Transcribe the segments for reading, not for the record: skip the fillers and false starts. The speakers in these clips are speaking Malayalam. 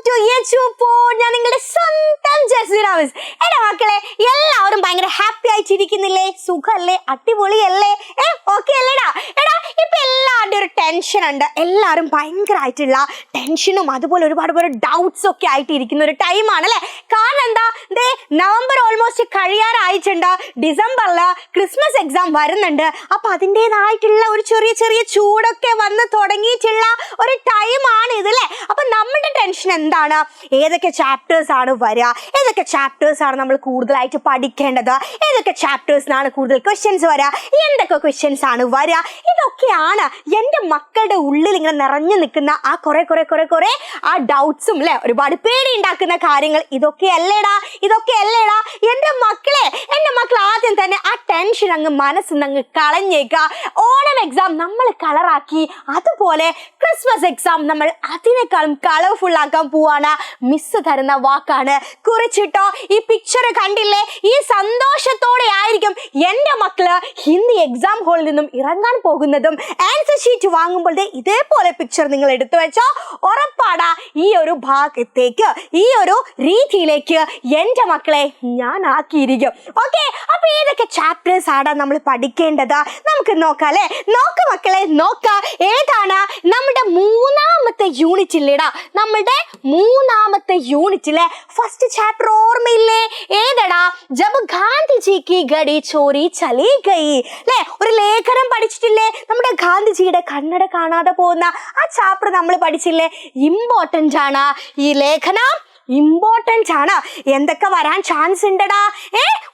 ടു ഞാൻ നിങ്ങളുടെ സ്വന്തം ജസീറാമിസ്. എന്റെ മക്കളെ, എല്ലാവരും ഭയങ്കര ഹാപ്പി ആയിട്ടിരിക്കുന്നില്ലേ? സുഖല്ലേ? അടിപൊളിയല്ലേ? ഓക്കെ അല്ലേടാ? എടാ, ഇപ്പൊ എല്ലാവരുടെ ഒരു ടെൻഷൻ ഉണ്ട്. എല്ലാവരും ഭയങ്കരമായിട്ടുള്ള ടെൻഷനും അതുപോലെ ഒരുപാട് ഡൗട്ട്സ് ഒക്കെ ആയിട്ടിരിക്കുന്ന ഒരു ടൈമാണ് അല്ലേ? കാരണം എന്താ, നവംബർ ഓൾമോസ്റ്റ് കഴിയാറായിട്ടുണ്ട്. ഡിസംബറില് ക്രിസ്മസ് എക്സാം വരുന്നുണ്ട്. അപ്പൊ അതിൻ്റെതായിട്ടുള്ള ഒരു ചെറിയ ചൂടൊക്കെ വന്ന് തുടങ്ങിയിട്ടുള്ള ഒരു ടൈമാണ് ഇതല്ലേ? അപ്പൊ നമ്മുടെ ടെൻഷൻ എന്താണ്? ഏതൊക്കെ ചാപ്റ്റേഴ്സ് ആണ് വരിക, ഏതൊക്കെ ചാപ്റ്റേഴ്സ് ആണ് നമ്മൾ കൂടുതലായിട്ട് പഠിക്കേണ്ടത്, ഏതൊക്കെ ചാപ്റ്റേഴ്സിനാണ് കൂടുതൽ ക്വസ്റ്റ്യൻസ് വരിക, എന്തൊക്കെ ക്വസ്റ്റ്യൻസ് ആണ് വരിക, ഇതൊക്കെയാണ് എൻ്റെ മക്കളുടെ ഉള്ളിൽ ഇങ്ങനെ നിറഞ്ഞു നിൽക്കുന്ന ആ കുറെ ആ ഡൗട്ട്സും അല്ലെ, ഒരുപാട് പേടി ഉണ്ടാക്കുന്ന കാര്യങ്ങൾ. ഇതൊക്കെ അല്ലേടാ എൻ്റെ മക്കൾ ആദ്യം തന്നെ ആ ടെൻഷൻ അങ്ങ് മനസ്സിന്നങ്ങ് കളഞ്ഞേക്കുക. ഓണം എക്സാം നമ്മൾ കളറാക്കി, അതുപോലെ ക്രിസ്മസ് എക്സാം നമ്മൾ അതിനേക്കാളും കളർഫുൾ ആക്കാൻ പോവാണ്. മിസ് തരുന്ന വാക്കാണ് കുറിച്ചിട്ടോ. ഈ പിക്ചർ കണ്ടില്ലേ? ഈ സന്തോഷത്തോടെ ആയിരിക്കും എൻ്റെ മക്കള് ഹിന്ദി എക്സാം ഹാളിൽ നിന്നും ഇറങ്ങാൻ പോകുന്നതും. ആൻസർ ഷീറ്റ് വാങ്ങുമ്പോൾ ഇതേപോലെ പിക്ചർ നിങ്ങൾ എടുത്തു വെച്ചോ. ഉറപ്പാടാ ഈ ഒരു ഭാഗത്തേക്ക്, ഈ ഒരു രീതിയിലേക്ക് എൻ്റെ മക്കളെ ഞാൻ ആക്കിയിരിക്കും. ഓക്കെ, അപ്പൊ ഏതൊക്കെ ചാപ്റ്റേഴ്സ് ആണ് നമ്മൾ പഠിക്കേണ്ടത്? നമുക്ക് നോക്കാം അല്ലെ? മക്കളെ നോക്കാം. ഏതാണ് നമ്മുടെ മൂന്നാമത്തെ യൂണിറ്റില്ലേടാ? നമ്മുടെ മൂന്നാമത്തെ യൂണിറ്റിലെ ഫസ്റ്റ് ചാപ്റ്റർ ഓർമ്മയില്ലേ? ഏതടാ? ജബ് ഗാന്ധിജിക്ക് ഗഡി ചോരി ചലി ഗയി അല്ലെ? ഒരു ലേഖനം പഠിച്ചിട്ടില്ലേ? നമ്മുടെ ഗാന്ധിജിയുടെ കണ്ണട കാണാതെ പോകുന്ന ആ ചാപ്റ്റർ നമ്മൾ പഠിച്ചില്ലേ? ഇമ്പോർട്ടൻ്റ് ആണ് ഈ ലേഖനം, ഇമ്പോർട്ടൻസ് ആണ്. എന്തൊക്കെ വരാൻ ചാൻസ് ഉണ്ടടാ?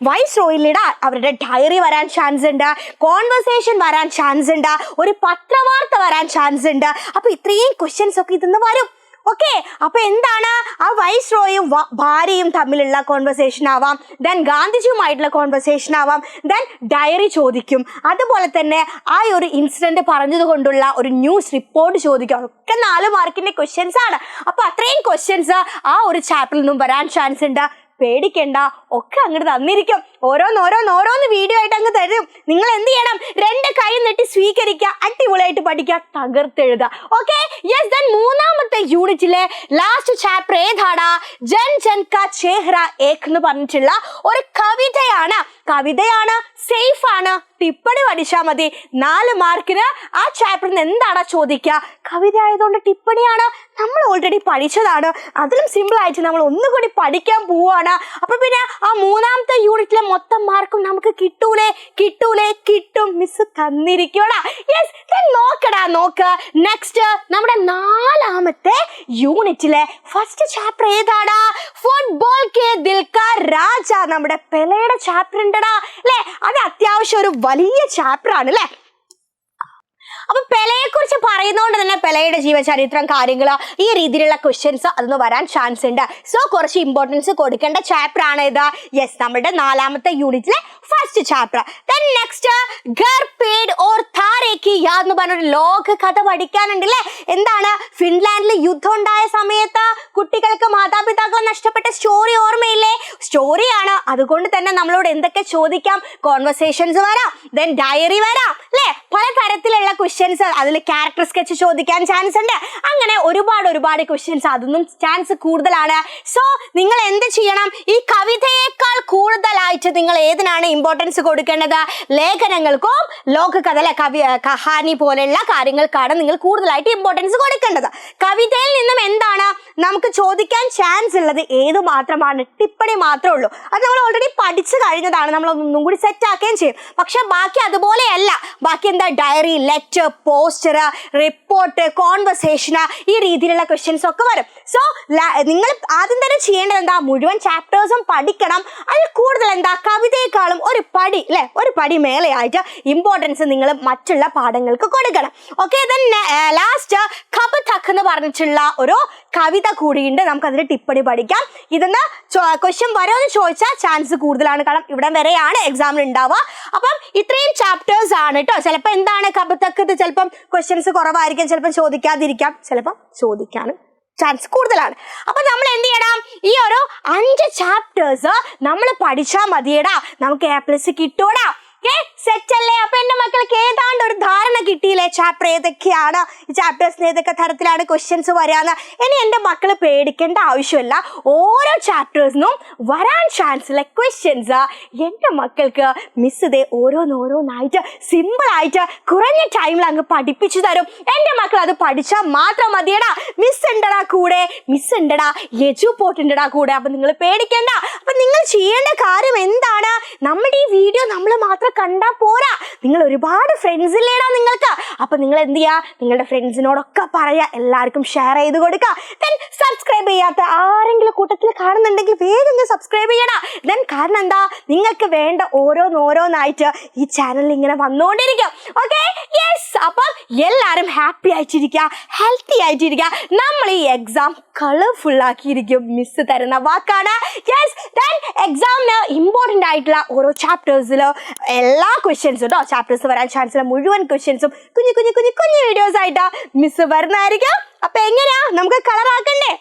വൈസ്രോയിലിടാ അവരുടെ ഡയറി വരാൻ ചാൻസ് ഉണ്ട്, കോൺവെർസേഷൻ വരാൻ ചാൻസ് ഉണ്ട്, ഒരു പത്രവാർത്ത വരാൻ ചാൻസ് ഉണ്ട്. അപ്പൊ ഇത്രയും ക്വസ്റ്റ്യൻസ് ഒക്കെ ഇതിന്ന് വരും. ഓക്കെ, അപ്പൊ എന്താണ്? ആ വൈസ്രോയും ഭാര്യയും തമ്മിലുള്ള കോൺവെർസേഷൻ ആവാം, ദെൻ ഗാന്ധിജിയുമായിട്ടുള്ള കോൺവെർസേഷൻ ആവാം, ദെൻ ഡയറി ചോദിക്കും, അതുപോലെ തന്നെ ആ ഒരു ഇൻസിഡന്റ് പറഞ്ഞത് കൊണ്ടുള്ള ഒരു ന്യൂസ് റിപ്പോർട്ട് ചോദിക്കും. ഒക്കെ 4 മാർക്കിന്റെ ക്വസ്റ്റ്യൻസ് ആണ്. അപ്പൊ അത്രയും ക്വസ്റ്റ്യൻസ് ആ ഒരു ചാപ്റ്ററിൽ നിന്നും വരാൻ ചാൻസ് ഉണ്ട്. പേടിക്കണ്ട, ഒക്കെ അങ്ങോട്ട് തന്നിരിക്കും. ഓരോന്ന് വീഡിയോ ആയിട്ട് അങ്ങ് തരും. നിങ്ങൾ എന്ത് ചെയ്യണം? 2 കൈ നീട്ടി സ്വീകരിക്കുക, അടിപൊളിയായിട്ട് പഠിക്കുക, തകർത്തെഴുതുക. Okay, yes. ദെൻ മൂന്നാമത്തെ യൂണിറ്റിലെ ലാസ്റ്റ് ചാപ്റ്റർ ഏതാടാ? ജൻ ജൻ കാ ചേഹ്റ ഏക് എന്ന് പറഞ്ഞിട്ടുള്ള ഒരു കവിതയാണ്. സേഫ് ആണ്, ടിപ്പണി പഠിച്ചാൽ മതി. 4 മാർക്കിന് ആ ചാപ്റ്ററിൽ നിന്ന് എന്താടാ ചോദിക്കുക? കവിത ആയതുകൊണ്ട് ടിപ്പണിയാണ്, നമ്മൾ ഓൾറെഡി പഠിച്ചതാണ്. അതിലും സിമ്പിൾ ആയിട്ട് നമ്മൾ ഒന്നുകൂടി പഠിക്കാൻ പോവാണ്. അപ്പൊ പിന്നെ ആ മൂന്നാമത്തെ യൂണിറ്റിലെ മൊത്തം മാർക്കും നമുക്ക് കിട്ടും. മിസ് തന്നിരിക്കോടാ. യെസ്, നോക്ക്. നെക്സ്റ്റ് നമ്മുടെ 4ാമത്തെ യൂണിറ്റിലെ ഫസ്റ്റ് ചാപ്റ്റർ ഏതാടാ? ഫുട്ബോൾ കെ ദിൽ കാ രാജ. നമ്മുടെ പെലെയുടെ ചാപ്റ്റർ ഉണ്ടടാ അല്ലെ? അത് അത്യാവശ്യം ഒരു വലിയ ചാപ്റ്റർ ആണ് അല്ലെ? അപ്പൊ പെലെയെ കുറിച്ച് പറയുന്നതുകൊണ്ട് തന്നെ പെലെയുടെ ജീവചരിത്രം, കാര്യങ്ങൾ, ഈ രീതിയിലുള്ള ക്വസ്റ്റ്യൻസ് അതൊന്ന് വരാൻ ചാൻസ് ഉണ്ട്. സോ കുറച്ച് ഇമ്പോർട്ടൻസ് കൊടുക്കേണ്ട ചാപ്റ്റർ ആണ് ഇത്. യെസ്, നമ്മുടെ 4ാമത്തെ യൂണിറ്റിലെ ഫസ്റ്റ് ചാപ്റ്റർ. ദെൻ നെക്സ്റ്റ് ഘർ പേട് ഓർ താരേ കി യാദ് എന്ന് പറഞ്ഞൊരു ലോക കഥ പഠിക്കാനുണ്ടല്ലേ? എന്താണ്? ഫിൻലാൻഡിൽ യുദ്ധം ഉണ്ടായ സമയത്ത് കുട്ടികൾക്ക് മാതാപിതാക്കൾ നഷ്ടപ്പെട്ട സ്റ്റോറി ഓർമ്മയില്ലേ? സ്റ്റോറിയാണ്, അതുകൊണ്ട് തന്നെ നമ്മളോട് എന്തൊക്കെ ചോദിക്കാം? കോൺവെർസേഷൻസ് വരാം, ദെൻ ഡയറി വരാം അല്ലെ? പലതരത്തിലുള്ള ക്വസ്റ്റ്യൻസ്, അതിൽ ക്യാരക്ടർ സ്കെച്ച് ചോദിക്കാൻ ചാൻസ് ഉണ്ട്. അങ്ങനെ ഒരുപാട് ക്വസ്റ്റ്യൻസ്, അതൊന്നും ചാൻസ് കൂടുതലാണ്. സോ നിങ്ങൾ എന്ത് ചെയ്യണം? ഈ കവിതയേക്കാൾ കൂടുതലായിട്ട് നിങ്ങൾ ഏതിനാണ് ഇമ്പോർട്ടൻസ് കൊടുക്കേണ്ടത്? ലേഖനങ്ങൾക്കും ലോകകഥ അല്ലെ, കഹാനി പോലെയുള്ള കാര്യങ്ങൾക്കാണ് നിങ്ങൾ കൂടുതലായിട്ട് ഇമ്പോർട്ടൻസ് കൊടുക്കേണ്ടത്. കവിതയിൽ നിന്നും എന്താണ് നമുക്ക് ചോദിക്കാൻ ചാൻസ് ഉള്ളത്? ഏത് മാത്രമാണ്? ടിപ്പണി മാത്രമേ ഉള്ളൂ. അത് നമ്മൾ ഓൾറെഡി പഠിച്ചു കഴിഞ്ഞതാണ്, നമ്മൾ ഒന്നും കൂടി സെറ്റ് ആക്കുകയും ചെയ്യും. പക്ഷെ ബാക്കി അതുപോലെയല്ല. ബാക്കി എന്താ? Diary, letter, poster, report, conversation, ഈ രീതിയിലുള്ള ക്വസ്റ്റ്യൻസ് ഒക്കെ വരും. സോ നിങ്ങൾ ആദ്യം തന്നെ ചെയ്യേണ്ടത് എന്താ? മുഴുവൻ ചാപ്റ്റേഴ്സും പഠിക്കണം. അതിൽ കൂടുതൽ എന്താ? കവിതയെക്കാളും ഒരു പടി മേലെയായിട്ട് ഇമ്പോർട്ടൻസ് നിങ്ങൾ മറ്റുള്ള പാഠങ്ങൾക്ക് കൊടുക്കണം. ഓക്കെ, ദെൻ ലാസ്റ്റ് ഖബ് തഖ് എന്ന് പറഞ്ഞിട്ടുള്ള ഒരു കവിത കൂടിയുണ്ട്. നമുക്ക് അതിന്റെ ടിപ്പണി പഠിക്കാം. ഇതെന്ന് ക്വസ്റ്റ്യൻ വരുമെന്ന് ചോദിച്ചാൽ ചാൻസ് കൂടുതലാണ്, കാരണം ഇവിടെ വരെയാണ് എക്സാമിൽ ഉണ്ടാവുക. അപ്പം ഇത്രയും ചാപ്റ്റേഴ്സ് ആണ് കേട്ടോ. ചിലപ്പോൾ എന്താണ് ഖബ് തഖ്, ചിലപ്പം ക്വസ്റ്റ്യൻസ് കുറവായിരിക്കും, ചിലപ്പോൾ ചോദിക്കാതിരിക്കാം, ചിലപ്പം ചോദിക്കാനും ചാൻസ് കൂടുതലാണ്. അപ്പൊ നമ്മൾ എന്ത് ചെയ്യണം? ഈ ഒരു 5 ചാപ്റ്റേഴ്സ് നമ്മൾ പഠിച്ചാൽ മതിയടാ, നമുക്ക് A+ കിട്ടൂടാ. സെറ്റ് അല്ലേ? അപ്പൊ എന്റെ മക്കൾക്ക് ഏതാണ്ട് ഒരു ധാരണ കിട്ടിയില്ലേ ചാപ്റ്റർ ഏതൊക്കെയാണ്, ചാപ്റ്റേഴ്സിന് ഏതൊക്കെ തരത്തിലാണ് ക്വസ്റ്റ്യൻസ് വരാന്ന്. ഇനി എന്റെ മക്കൾ പേടിക്കേണ്ട ആവശ്യമില്ല. ഓരോ ചാപ്റ്റേഴ്സിനും വരാൻ ചാൻസ് ഉള്ള ക്വസ്റ്റ്യൻസ് എന്റെ മക്കൾക്ക് മിസ് ഇതേ ഓരോന്നായിട്ട് സിമ്പിൾ ആയിട്ട് കുറഞ്ഞ ടൈമിൽ അങ്ങ് പഠിപ്പിച്ചു തരും. എന്റെ മക്കൾ അത് പഠിച്ചാൽ മാത്രം മതിയടാ. മിസ് ഉണ്ടടാ കൂടെ, മിസ് ഉണ്ടടാ, എജുപോർട്ട് ഉണ്ടടാ കൂടെ. അപ്പൊ നിങ്ങൾ പേടിക്കേണ്ട. അപ്പൊ നിങ്ങൾ ചെയ്യേണ്ട കാര്യം എന്താണ്? നമ്മുടെ ഈ വീഡിയോ നമ്മൾ മാത്രം കണ്ടാൽ പോരാ, നിങ്ങൾ ഒരുപാട് ഫ്രണ്ട്സ് ഇല്ലേടാ നിങ്ങൾക്ക്. അപ്പൊ നിങ്ങൾ എന്ത് ചെയ്യാ, നിങ്ങളുടെ ഫ്രണ്ട്സിനോടൊക്കെ പറയാ, എല്ലാവർക്കും ഷെയർ ചെയ്ത് കൊടുക്കുക. ദെൻ സബ്സ്ക്രൈബ് ചെയ്യാത്ത ആരെങ്കിലും കൂട്ടത്തിൽ കാണുന്നുണ്ടെങ്കിൽ വേഗം സബ്സ്ക്രൈബ് ചെയ്യടാ. ദെൻ കാരണം എന്താ, നിങ്ങൾക്ക് വേണ്ട ഓരോന്നായിട്ട് ഈ ചാനലിൽ ഇങ്ങനെ വന്നുകൊണ്ടിരിക്കും. Okay, yes. അപ്പം എല്ലാവരും ഹാപ്പി ആയിട്ടിരിക്കുക, ഹെൽത്തി ആയിട്ടിരിക്കുക. നമ്മൾ ഈ എക്സാം കളർഫുൾ ആക്കിയിരിക്കും, മിസ് തരുന്ന വാക്കാണ്. യെസ്. ദെൻ എക്സാമിന് ഇമ്പോർട്ടൻ്റ് ആയിട്ടുള്ള ഓരോ ചാപ്റ്റേഴ്സിൽ എല്ലാ ക്വസ്റ്റ്യൻസും കേട്ടോ, ചാപ്റ്റേഴ്സ് വരാൻ ചാൻസ് ഉള്ള മുഴുവൻ ക്വസ്റ്റ്യൻസും കുഞ്ഞു വീഡിയോസ് ആയിട്ട് മിസ് വരുന്നതായിരിക്കും. അപ്പൊ എങ്ങനെയാ, നമുക്ക് കളറാക്കണ്ടേ?